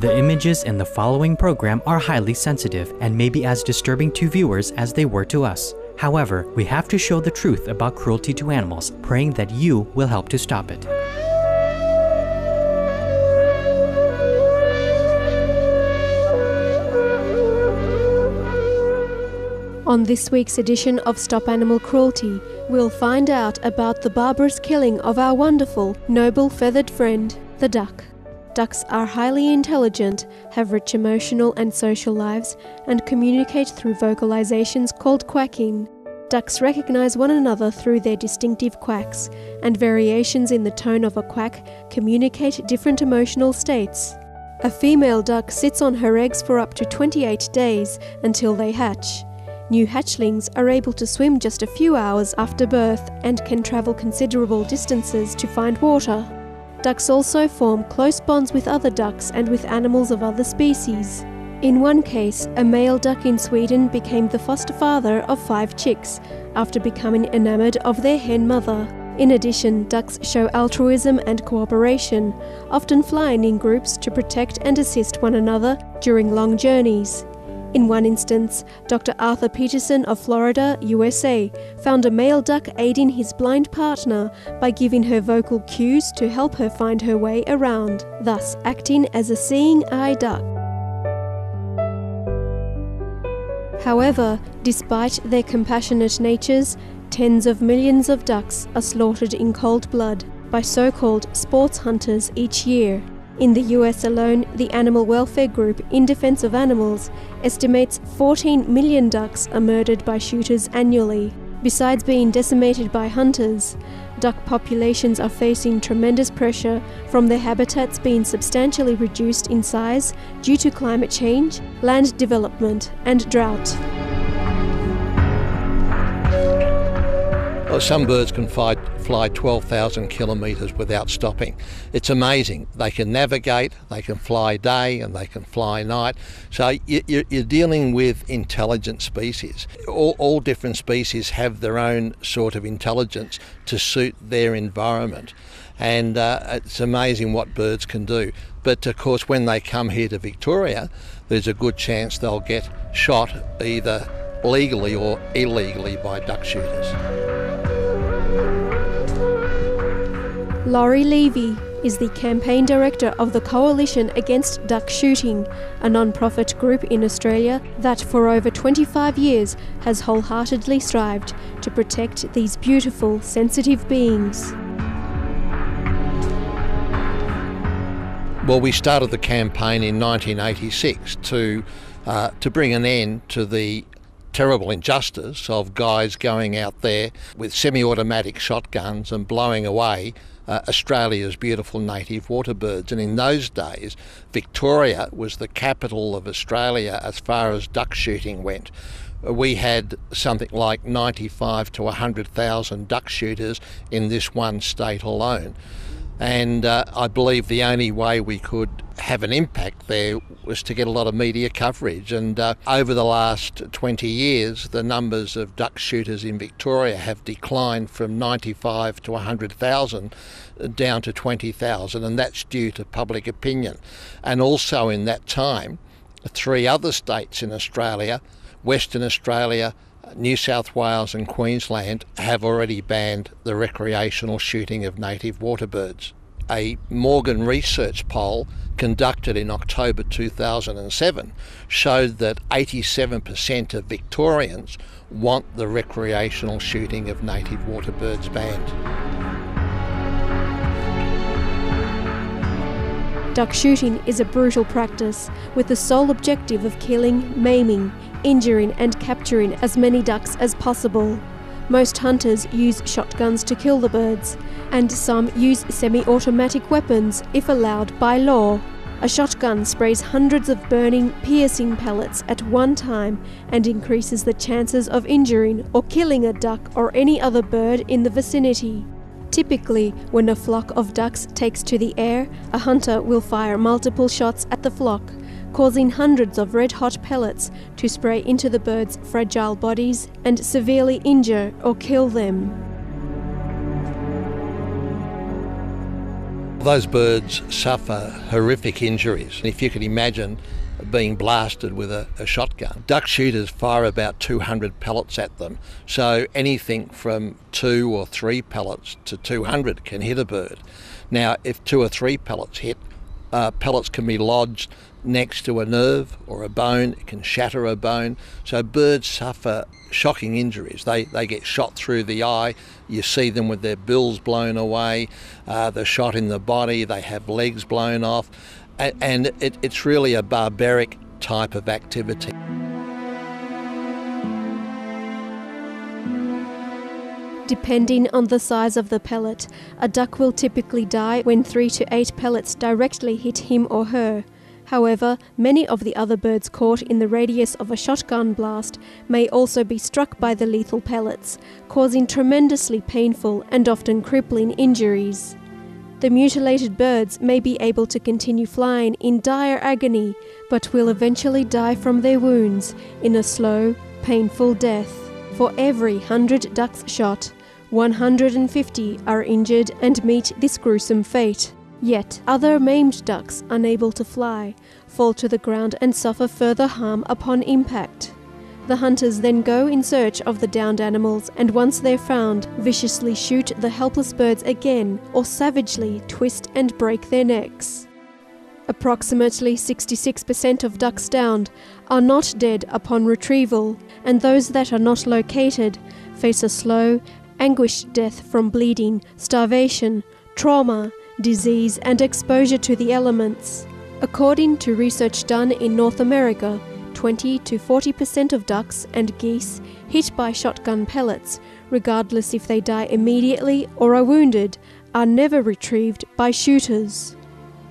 The images in the following program are highly sensitive and may be as disturbing to viewers as they were to us. However, we have to show the truth about cruelty to animals, praying that you will help to stop it. On this week's edition of Stop Animal Cruelty, we'll find out about the barbarous killing of our wonderful, noble feathered friend, the duck. Ducks are highly intelligent, have rich emotional and social lives, and communicate through vocalizations called quacking. Ducks recognize one another through their distinctive quacks, and variations in the tone of a quack communicate different emotional states. A female duck sits on her eggs for up to 28 days until they hatch. New hatchlings are able to swim just a few hours after birth and can travel considerable distances to find water. Ducks also form close bonds with other ducks and with animals of other species. In one case, a male duck in Sweden became the foster father of 5 chicks after becoming enamored of their hen mother. In addition, ducks show altruism and cooperation, often flying in groups to protect and assist one another during long journeys. In one instance, Dr. Arthur Peterson of Florida, USA, found a male duck aiding his blind partner by giving her vocal cues to help her find her way around, thus acting as a seeing eye duck. However, despite their compassionate natures, tens of millions of ducks are slaughtered in cold blood by so-called sports hunters each year. In the US alone, the animal welfare group In Defense of Animals estimates 14 million ducks are murdered by shooters annually. Besides being decimated by hunters, duck populations are facing tremendous pressure from their habitats being substantially reduced in size due to climate change, land development, and drought. Well, some birds can fly 12,000 kilometres without stopping. It's amazing. They can navigate, they can fly day and they can fly night. So you're dealing with intelligent species. All different species have their own sort of intelligence to suit their environment. And it's amazing what birds can do. But of course, when they come here to Victoria, there's a good chance they'll get shot either legally or illegally by duck shooters. Laurie Levy is the campaign director of the Coalition Against Duck Shooting, a non-profit group in Australia that for over 25 years has wholeheartedly strived to protect these beautiful, sensitive beings. Well, we started the campaign in 1986 to bring an end to the terrible injustice of guys going out there with semi-automatic shotguns and blowing away Australia's beautiful native water birds. And in those days, Victoria was the capital of Australia as far as duck shooting went. We had something like 95 to 100,000 duck shooters in this one state alone. And I believe the only way we could have an impact there was to get a lot of media coverage. And over the last 20 years, the numbers of duck shooters in Victoria have declined from 95 to 100,000 down to 20,000, and that's due to public opinion. And also in that time, 3 other states in Australia, Western Australia, New South Wales and Queensland, have already banned the recreational shooting of native water birds. A Morgan research poll conducted in October 2007 showed that 87% of Victorians want the recreational shooting of native water birds banned. Duck shooting is a brutal practice with the sole objective of killing, maiming, injuring and capturing as many ducks as possible. Most hunters use shotguns to kill the birds, and some use semi-automatic weapons if allowed by law. A shotgun sprays hundreds of burning, piercing pellets at one time and increases the chances of injuring or killing a duck or any other bird in the vicinity. Typically, when a flock of ducks takes to the air, a hunter will fire multiple shots at the flock, causing hundreds of red-hot pellets to spray into the birds' fragile bodies and severely injure or kill them. Those birds suffer horrific injuries. If you can imagine being blasted with a shotgun. Duck shooters fire about 200 pellets at them, so anything from 2 or 3 pellets to 200 can hit a bird. Now, if 2 or 3 pellets hit, pellets can be lodged next to a nerve or a bone. It can shatter a bone. So birds suffer shocking injuries. They get shot through the eye. You see them with their bills blown away. They're shot in the body. They have legs blown off. And it's really a barbaric type of activity. Depending on the size of the pellet, a duck will typically die when 3 to 8 pellets directly hit him or her. However, many of the other birds caught in the radius of a shotgun blast may also be struck by the lethal pellets, causing tremendously painful and often crippling injuries. The mutilated birds may be able to continue flying in dire agony, but will eventually die from their wounds in a slow, painful death. For every 100 ducks shot, 150 are injured and meet this gruesome fate. Yet, other maimed ducks, unable to fly, fall to the ground and suffer further harm upon impact. The hunters then go in search of the downed animals, and once they're found, viciously shoot the helpless birds again or savagely twist and break their necks. Approximately 66% of ducks downed are not dead upon retrieval, and those that are not located face a slow, anguished death from bleeding, starvation, trauma, disease and exposure to the elements. According to research done in North America, 20 to 40% of ducks and geese hit by shotgun pellets, regardless if they die immediately or are wounded, are never retrieved by shooters.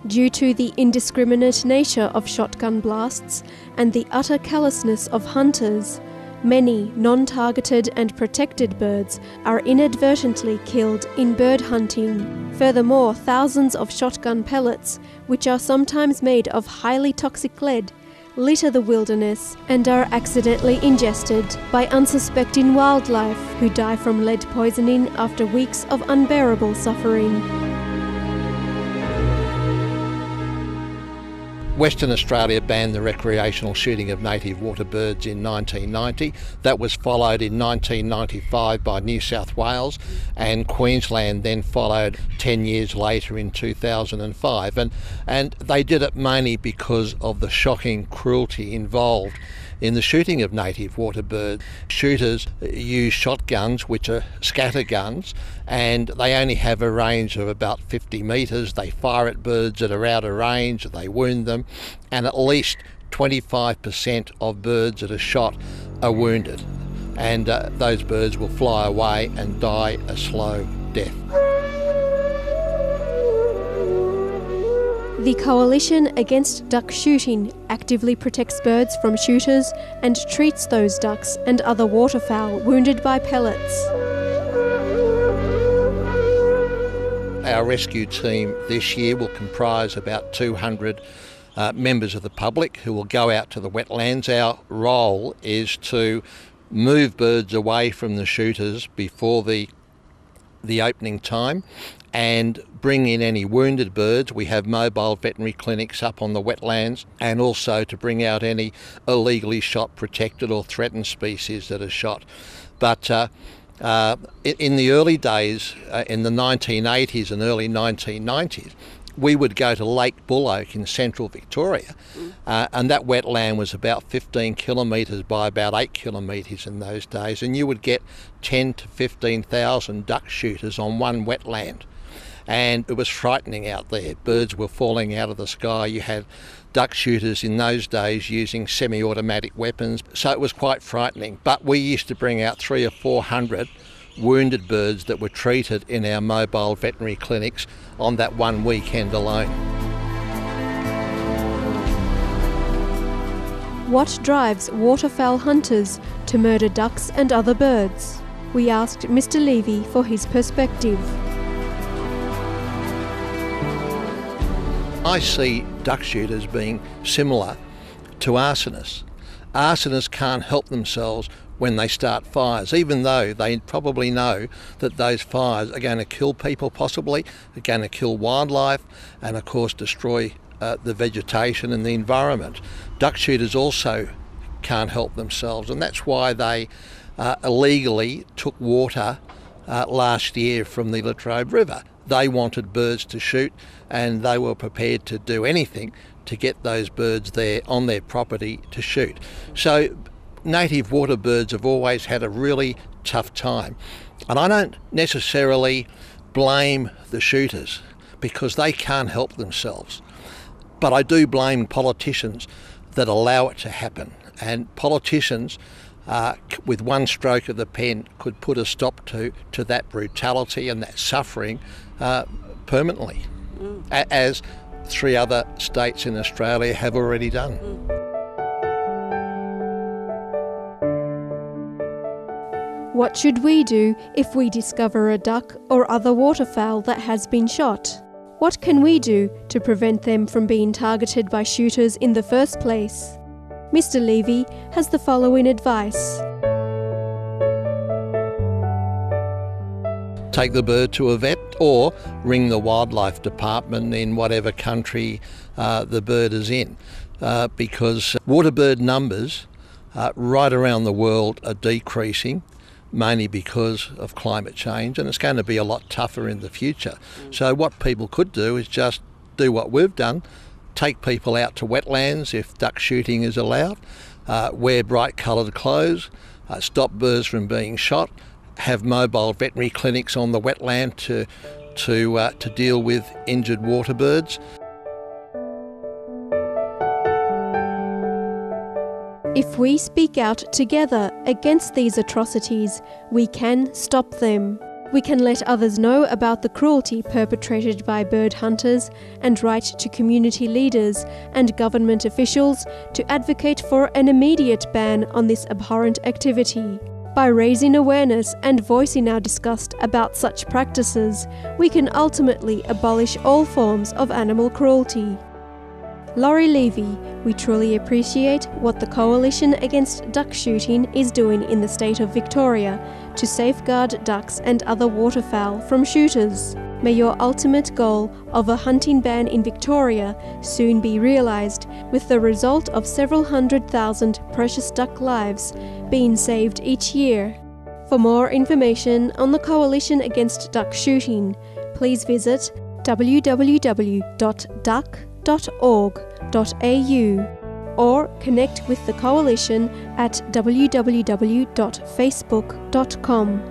Due to the indiscriminate nature of shotgun blasts and the utter callousness of hunters, many non-targeted and protected birds are inadvertently killed in bird hunting. Furthermore, thousands of shotgun pellets, which are sometimes made of highly toxic lead, litter the wilderness and are accidentally ingested by unsuspecting wildlife who die from lead poisoning after weeks of unbearable suffering. Western Australia banned the recreational shooting of native water birds in 1990. That was followed in 1995 by New South Wales, and Queensland then followed 10 years later in 2005. And they did it mainly because of the shocking cruelty involved in the shooting of native water birds. Shooters use shotguns, which are scatter guns, and they only have a range of about 50 metres. They fire at birds that are out of range, they wound them, and at least 25% of birds that are shot are wounded. And those birds will fly away and die a slow death. The Coalition Against Duck Shooting actively protects birds from shooters and treats those ducks and other waterfowl wounded by pellets. Our rescue team this year will comprise about 200 members of the public who will go out to the wetlands. Our role is to move birds away from the shooters before the opening time and bring in any wounded birds. We have mobile veterinary clinics up on the wetlands, and also to bring out any illegally shot, protected or threatened species that are shot. But in the early days, in the 1980s and early 1990s, we would go to Lake Bullock in central Victoria, and that wetland was about 15 kilometres by about 8 kilometres in those days, and you would get 10 to 15,000 duck shooters on one wetland. And it was frightening out there. Birds were falling out of the sky. You had duck shooters in those days using semi-automatic weapons, so it was quite frightening. But we used to bring out 300 or 400 wounded birds that were treated in our mobile veterinary clinics on that one weekend alone. What drives waterfowl hunters to murder ducks and other birds? We asked Mr. Levy for his perspective. I see duck shooters being similar to arsonists. Arsonists can't help themselves when they start fires, even though they probably know that those fires are going to kill people possibly, are going to kill wildlife, and of course destroy the vegetation and the environment. Duck shooters also can't help themselves, and that's why they illegally took water last year from the Latrobe River. They wanted birds to shoot, and they were prepared to do anything to get those birds there on their property to shoot. So native water birds have always had a really tough time. And I don't necessarily blame the shooters because they can't help themselves. But I do blame politicians that allow it to happen. And politicians, with one stroke of the pen, could put a stop to that brutality and that suffering permanently, as 3 other states in Australia have already done. What should we do if we discover a duck or other waterfowl that has been shot? What can we do to prevent them from being targeted by shooters in the first place? Mr. Levy has the following advice. Take the bird to a vet or ring the wildlife department in whatever country the bird is in, because water bird numbers right around the world are decreasing, mainly because of climate change, and it's going to be a lot tougher in the future. So what people could do is just do what we've done, take people out to wetlands if duck shooting is allowed, wear bright coloured clothes, stop birds from being shot, have mobile veterinary clinics on the wetland to deal with injured water birds. If we speak out together against these atrocities, we can stop them. We can let others know about the cruelty perpetrated by bird hunters and write to community leaders and government officials to advocate for an immediate ban on this abhorrent activity. By raising awareness and voicing our disgust about such practices, we can ultimately abolish all forms of animal cruelty. Laurie Levy, we truly appreciate what the Coalition Against Duck Shooting is doing in the state of Victoria to safeguard ducks and other waterfowl from shooters. May your ultimate goal of a hunting ban in Victoria soon be realised, with the result of several 100,000 precious duck lives being saved each year. For more information on the Coalition Against Duck Shooting, please visit www.duck.org.au or connect with the Coalition at www.facebook.com.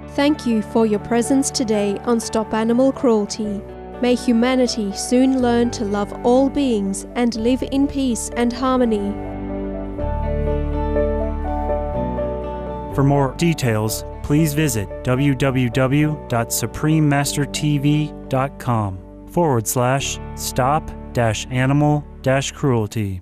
Thank you for your presence today on Stop Animal Cruelty. May humanity soon learn to love all beings and live in peace and harmony. For more details, please visit www.suprememastertv.com/stop-animal-cruelty.